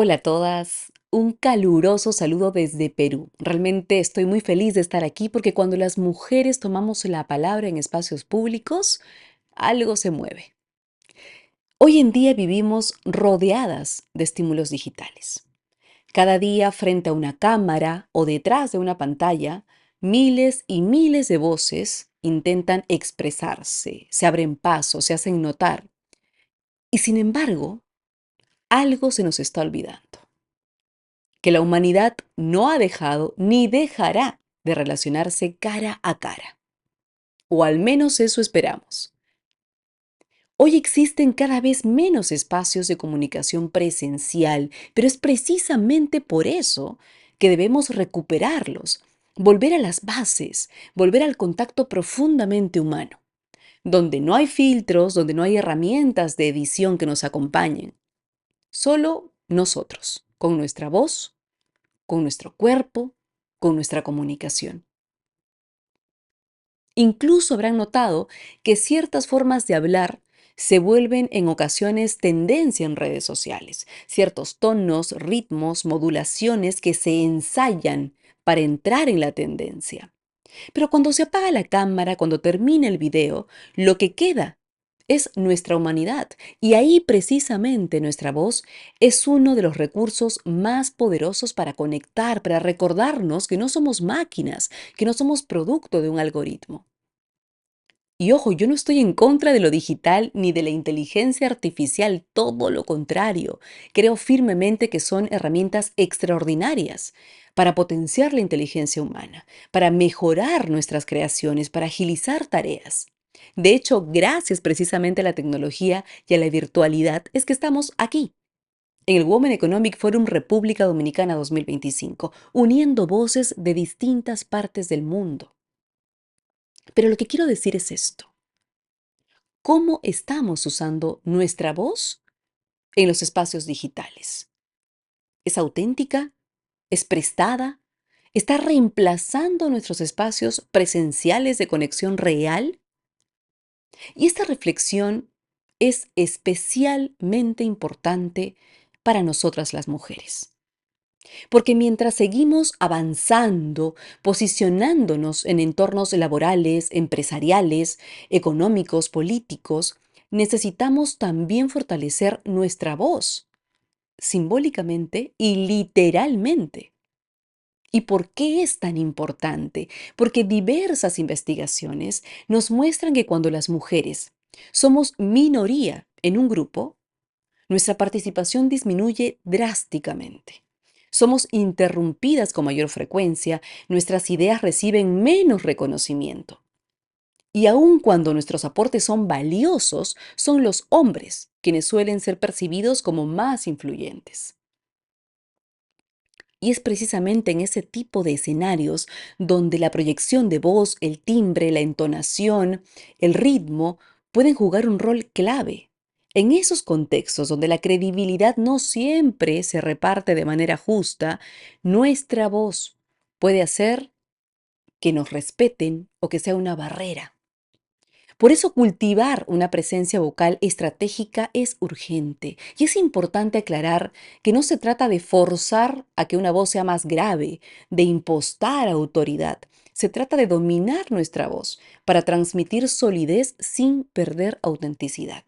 Hola a todas, un caluroso saludo desde Perú. Realmente estoy muy feliz de estar aquí porque cuando las mujeres tomamos la palabra en espacios públicos, algo se mueve. Hoy en día vivimos rodeadas de estímulos digitales. Cada día frente a una cámara o detrás de una pantalla, miles y miles de voces intentan expresarse, se abren paso, se hacen notar. Y sin embargo, algo se nos está olvidando. Que la humanidad no ha dejado ni dejará de relacionarse cara a cara. O al menos eso esperamos. Hoy existen cada vez menos espacios de comunicación presencial, pero es precisamente por eso que debemos recuperarlos, volver a las bases, volver al contacto profundamente humano, donde no hay filtros, donde no hay herramientas de edición que nos acompañen. Solo nosotros, con nuestra voz, con nuestro cuerpo, con nuestra comunicación. Incluso habrán notado que ciertas formas de hablar se vuelven en ocasiones tendencia en redes sociales, ciertos tonos, ritmos, modulaciones que se ensayan para entrar en la tendencia. Pero cuando se apaga la cámara, cuando termina el video, lo que queda es nuestra humanidad. Y ahí precisamente nuestra voz es uno de los recursos más poderosos para conectar, para recordarnos que no somos máquinas, que no somos producto de un algoritmo. Y ojo, yo no estoy en contra de lo digital ni de la inteligencia artificial, todo lo contrario. Creo firmemente que son herramientas extraordinarias para potenciar la inteligencia humana, para mejorar nuestras creaciones, para agilizar tareas. De hecho, gracias precisamente a la tecnología y a la virtualidad es que estamos aquí, en el Women Economic Forum República Dominicana 2025, uniendo voces de distintas partes del mundo. Pero lo que quiero decir es esto. ¿Cómo estamos usando nuestra voz en los espacios digitales? ¿Es auténtica? ¿Es prestada? ¿Está reemplazando nuestros espacios presenciales de conexión real? Y esta reflexión es especialmente importante para nosotras las mujeres. Porque mientras seguimos avanzando, posicionándonos en entornos laborales, empresariales, económicos, políticos, necesitamos también fortalecer nuestra voz, simbólicamente y literalmente. ¿Y por qué es tan importante? Porque diversas investigaciones nos muestran que cuando las mujeres somos minoría en un grupo, nuestra participación disminuye drásticamente. Somos interrumpidas con mayor frecuencia, nuestras ideas reciben menos reconocimiento. Y aun cuando nuestros aportes son valiosos, son los hombres quienes suelen ser percibidos como más influyentes. Y es precisamente en ese tipo de escenarios donde la proyección de voz, el timbre, la entonación, el ritmo pueden jugar un rol clave. En esos contextos donde la credibilidad no siempre se reparte de manera justa, nuestra voz puede hacer que nos respeten o que sea una barrera. Por eso cultivar una presencia vocal estratégica es urgente y es importante aclarar que no se trata de forzar a que una voz sea más grave, de impostar autoridad. Se trata de dominar nuestra voz para transmitir solidez sin perder autenticidad.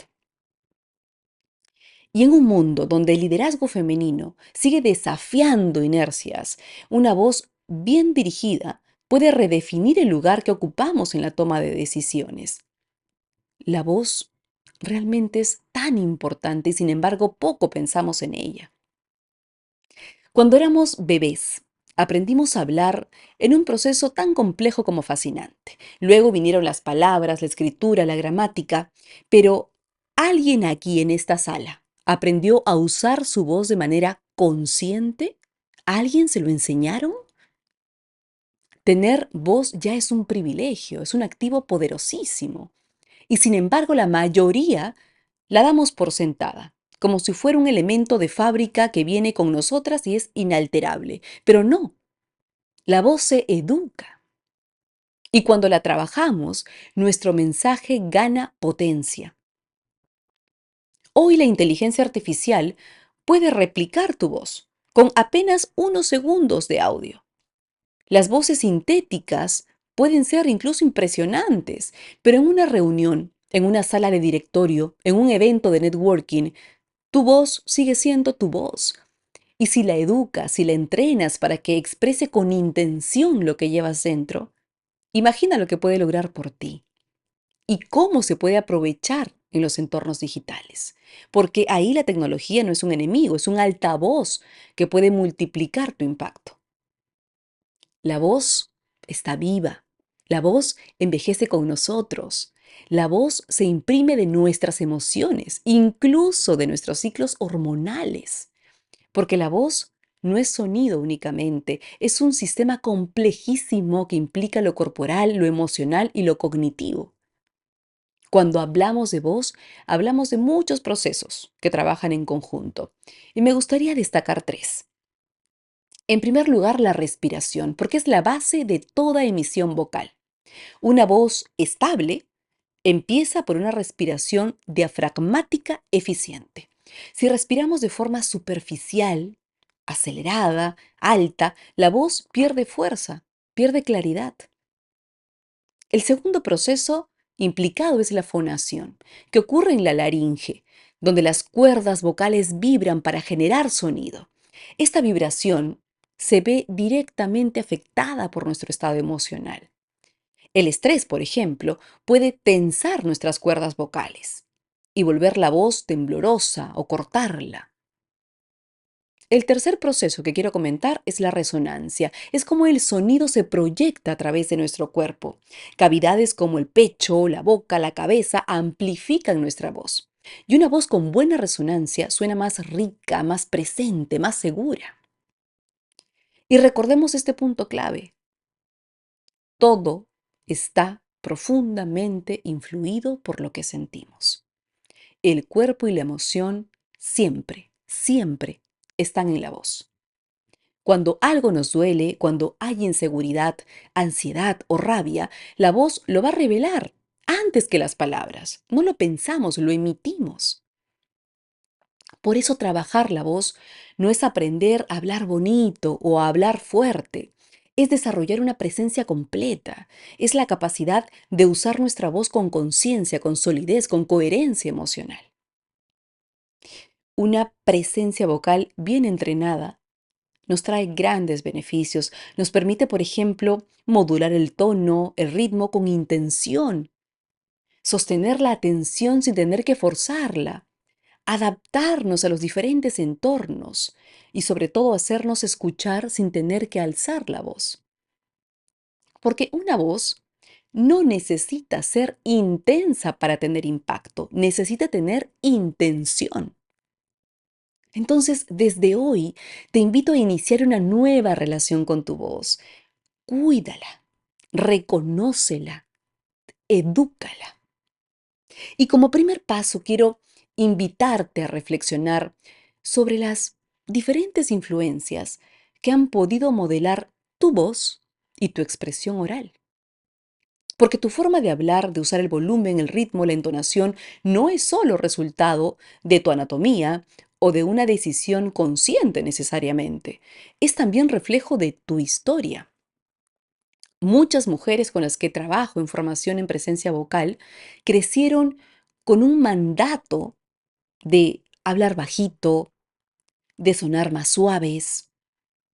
Y en un mundo donde el liderazgo femenino sigue desafiando inercias, una voz bien dirigida puede redefinir el lugar que ocupamos en la toma de decisiones. La voz realmente es tan importante y sin embargo poco pensamos en ella. Cuando éramos bebés, aprendimos a hablar en un proceso tan complejo como fascinante. Luego vinieron las palabras, la escritura, la gramática, pero ¿alguien aquí en esta sala aprendió a usar su voz de manera consciente? ¿A alguien se lo enseñaron? Tener voz ya es un privilegio, es un activo poderosísimo. Y sin embargo, la mayoría la damos por sentada, como si fuera un elemento de fábrica que viene con nosotras y es inalterable. Pero no, la voz se educa. Y cuando la trabajamos, nuestro mensaje gana potencia. Hoy la inteligencia artificial puede replicar tu voz con apenas unos segundos de audio. Las voces sintéticas pueden ser incluso impresionantes, pero en una reunión, en una sala de directorio, en un evento de networking, tu voz sigue siendo tu voz. Y si la educas, si la entrenas para que exprese con intención lo que llevas dentro, imagina lo que puede lograr por ti y cómo se puede aprovechar en los entornos digitales. Porque ahí la tecnología no es un enemigo, es un altavoz que puede multiplicar tu impacto. La voz está viva. La voz envejece con nosotros. La voz se imprime de nuestras emociones, incluso de nuestros ciclos hormonales. Porque la voz no es sonido únicamente, es un sistema complejísimo que implica lo corporal, lo emocional y lo cognitivo. Cuando hablamos de voz, hablamos de muchos procesos que trabajan en conjunto. Y me gustaría destacar tres. En primer lugar, la respiración, porque es la base de toda emisión vocal. Una voz estable empieza por una respiración diafragmática eficiente. Si respiramos de forma superficial, acelerada, alta, la voz pierde fuerza, pierde claridad. El segundo proceso implicado es la fonación, que ocurre en la laringe, donde las cuerdas vocales vibran para generar sonido. Esta vibración se ve directamente afectada por nuestro estado emocional. El estrés, por ejemplo, puede tensar nuestras cuerdas vocales y volver la voz temblorosa o cortarla. El tercer proceso que quiero comentar es la resonancia. Es como el sonido se proyecta a través de nuestro cuerpo. Cavidades como el pecho, la boca, la cabeza amplifican nuestra voz. Y una voz con buena resonancia suena más rica, más presente, más segura. Y recordemos este punto clave. Todo está profundamente influido por lo que sentimos. El cuerpo y la emoción siempre, siempre están en la voz. Cuando algo nos duele, cuando hay inseguridad, ansiedad o rabia, la voz lo va a revelar antes que las palabras. No lo pensamos, lo emitimos. Por eso trabajar la voz no es aprender a hablar bonito o a hablar fuerte. Es desarrollar una presencia completa. Es la capacidad de usar nuestra voz con conciencia, con solidez, con coherencia emocional. Una presencia vocal bien entrenada nos trae grandes beneficios. Nos permite, por ejemplo, modular el tono, el ritmo con intención, sostener la atención sin tener que forzarla, adaptarnos a los diferentes entornos y sobre todo hacernos escuchar sin tener que alzar la voz. Porque una voz no necesita ser intensa para tener impacto, necesita tener intención. Entonces, desde hoy, te invito a iniciar una nueva relación con tu voz. Cuídala, reconócela, edúcala. Y como primer paso, quiero invitarte a reflexionar sobre las diferentes influencias que han podido modelar tu voz y tu expresión oral. Porque tu forma de hablar, de usar el volumen, el ritmo, la entonación, no es solo resultado de tu anatomía o de una decisión consciente necesariamente. Es también reflejo de tu historia. Muchas mujeres con las que trabajo en formación en presencia vocal crecieron con un mandato de hablar bajito, de sonar más suaves,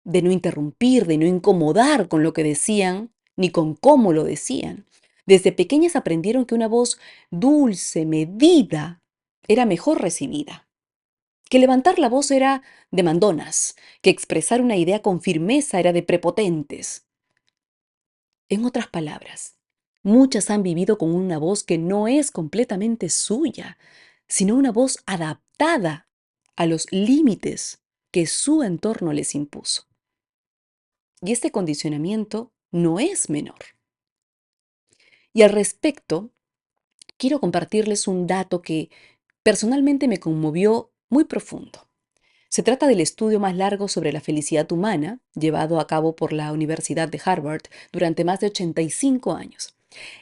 de no interrumpir, de no incomodar con lo que decían, ni con cómo lo decían. Desde pequeñas aprendieron que una voz dulce, medida, era mejor recibida, que levantar la voz era de mandonas, que expresar una idea con firmeza era de prepotentes. En otras palabras, muchas han vivido con una voz que no es completamente suya, sino una voz adaptada a los límites que su entorno les impuso. Y este condicionamiento no es menor. Y al respecto, quiero compartirles un dato que personalmente me conmovió muy profundo. Se trata del estudio más largo sobre la felicidad humana, llevado a cabo por la Universidad de Harvard durante más de 85 años.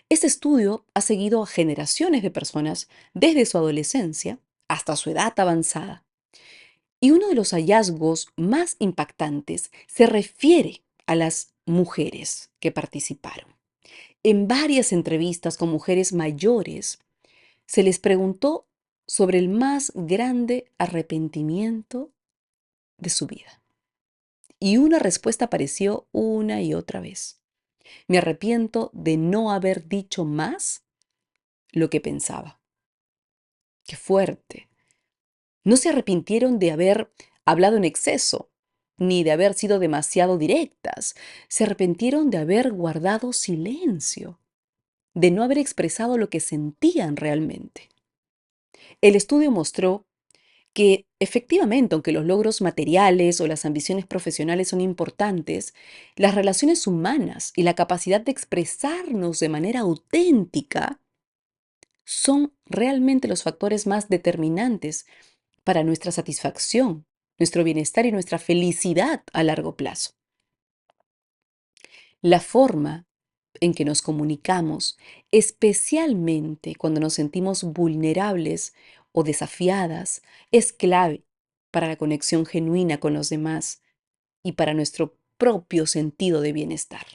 Este estudio ha seguido a generaciones de personas desde su adolescencia hasta su edad avanzada. Y uno de los hallazgos más impactantes se refiere a las mujeres que participaron. En varias entrevistas con mujeres mayores, se les preguntó sobre el más grande arrepentimiento de su vida. Y una respuesta apareció una y otra vez. Me arrepiento de no haber dicho más lo que pensaba. Qué fuerte. No se arrepintieron de haber hablado en exceso, ni de haber sido demasiado directas. Se arrepintieron de haber guardado silencio, de no haber expresado lo que sentían realmente. El estudio mostró que efectivamente, aunque los logros materiales o las ambiciones profesionales son importantes, las relaciones humanas y la capacidad de expresarnos de manera auténtica son realmente los factores más determinantes para nuestra satisfacción, nuestro bienestar y nuestra felicidad a largo plazo. La forma en que nos comunicamos, especialmente cuando nos sentimos vulnerables o desafiadas, es clave para la conexión genuina con los demás y para nuestro propio sentido de bienestar.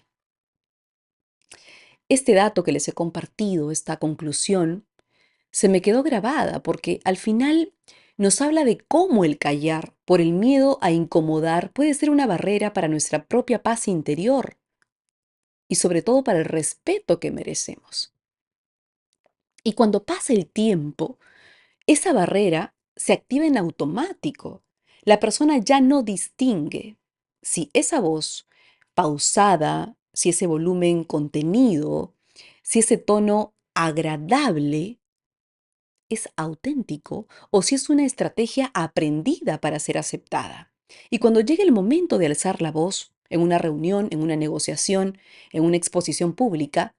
Este dato que les he compartido, esta conclusión, se me quedó grabada porque al final nos habla de cómo el callar por el miedo a incomodar puede ser una barrera para nuestra propia paz interior y sobre todo para el respeto que merecemos. Y cuando pasa el tiempo, esa barrera se activa en automático. La persona ya no distingue si esa voz pausada, si ese volumen contenido, si ese tono agradable es auténtico o si es una estrategia aprendida para ser aceptada. Y cuando llegue el momento de alzar la voz, en una reunión, en una negociación, en una exposición pública,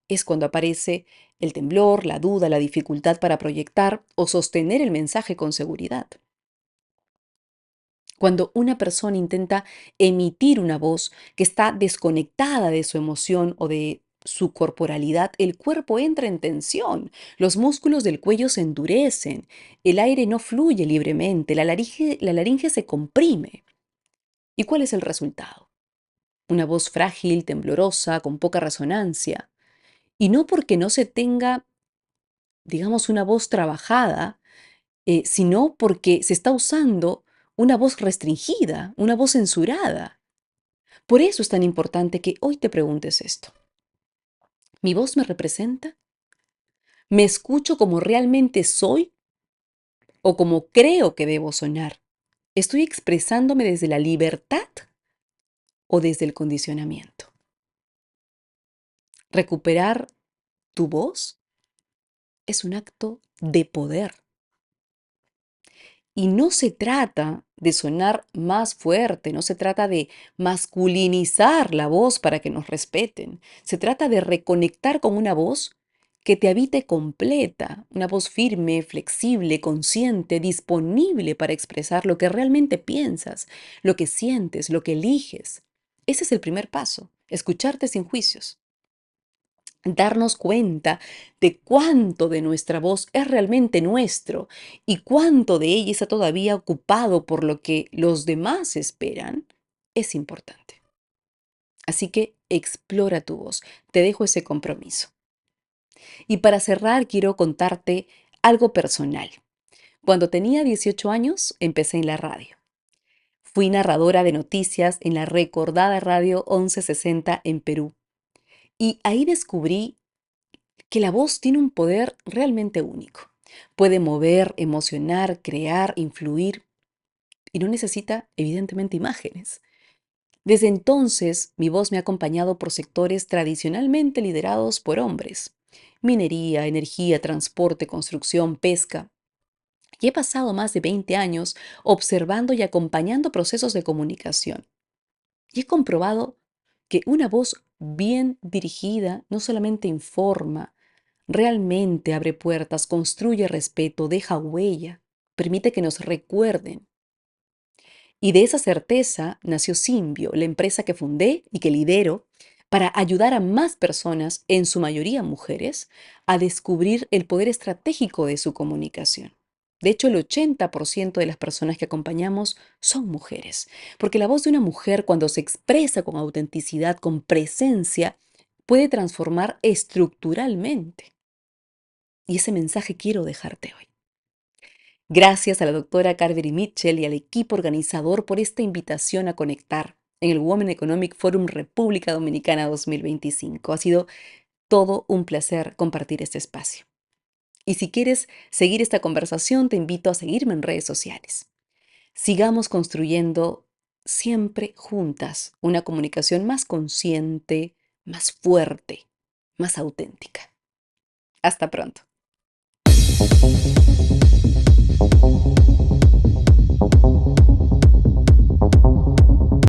es cuando aparece el temblor, la duda, la dificultad para proyectar o sostener el mensaje con seguridad. Cuando una persona intenta emitir una voz que está desconectada de su emoción o de su corporalidad, el cuerpo entra en tensión, los músculos del cuello se endurecen, el aire no fluye libremente, la laringe se comprime. ¿Y cuál es el resultado? Una voz frágil, temblorosa, con poca resonancia. Y no porque no se tenga, digamos, una voz trabajada, sino porque se está usando una voz restringida, una voz censurada. Por eso es tan importante que hoy te preguntes esto. ¿Mi voz me representa? ¿Me escucho como realmente soy o como creo que debo sonar? ¿Estoy expresándome desde la libertad o desde el condicionamiento? Recuperar tu voz es un acto de poder. Y no se trata de sonar más fuerte, no se trata de masculinizar la voz para que nos respeten. Se trata de reconectar con una voz que te habite completa, una voz firme, flexible, consciente, disponible para expresar lo que realmente piensas, lo que sientes, lo que eliges. Ese es el primer paso, escucharte sin juicios, darnos cuenta de cuánto de nuestra voz es realmente nuestro y cuánto de ella está todavía ocupado por lo que los demás esperan, es importante. Así que explora tu voz. Te dejo ese compromiso. Y para cerrar, quiero contarte algo personal. Cuando tenía 18 años, empecé en la radio. Fui narradora de noticias en la recordada radio 1160 en Perú. Y ahí descubrí que la voz tiene un poder realmente único. Puede mover, emocionar, crear, influir y no necesita, evidentemente, imágenes. Desde entonces, mi voz me ha acompañado por sectores tradicionalmente liderados por hombres. Minería, energía, transporte, construcción, pesca. Y he pasado más de 20 años observando y acompañando procesos de comunicación. Y he comprobado que una voz bien dirigida no solamente informa, realmente abre puertas, construye respeto, deja huella, permite que nos recuerden. Y de esa certeza nació Symbio, la empresa que fundé y que lidero para ayudar a más personas, en su mayoría mujeres, a descubrir el poder estratégico de su comunicación. De hecho, el 80% de las personas que acompañamos son mujeres, porque la voz de una mujer cuando se expresa con autenticidad, con presencia, puede transformar estructuralmente. Y ese mensaje quiero dejarte hoy. Gracias a la doctora Carvery Mitchell y al equipo organizador por esta invitación a conectar en el Women Economic Forum República Dominicana 2025. Ha sido todo un placer compartir este espacio. Y si quieres seguir esta conversación, te invito a seguirme en redes sociales. Sigamos construyendo siempre juntas una comunicación más consciente, más fuerte, más auténtica. Hasta pronto.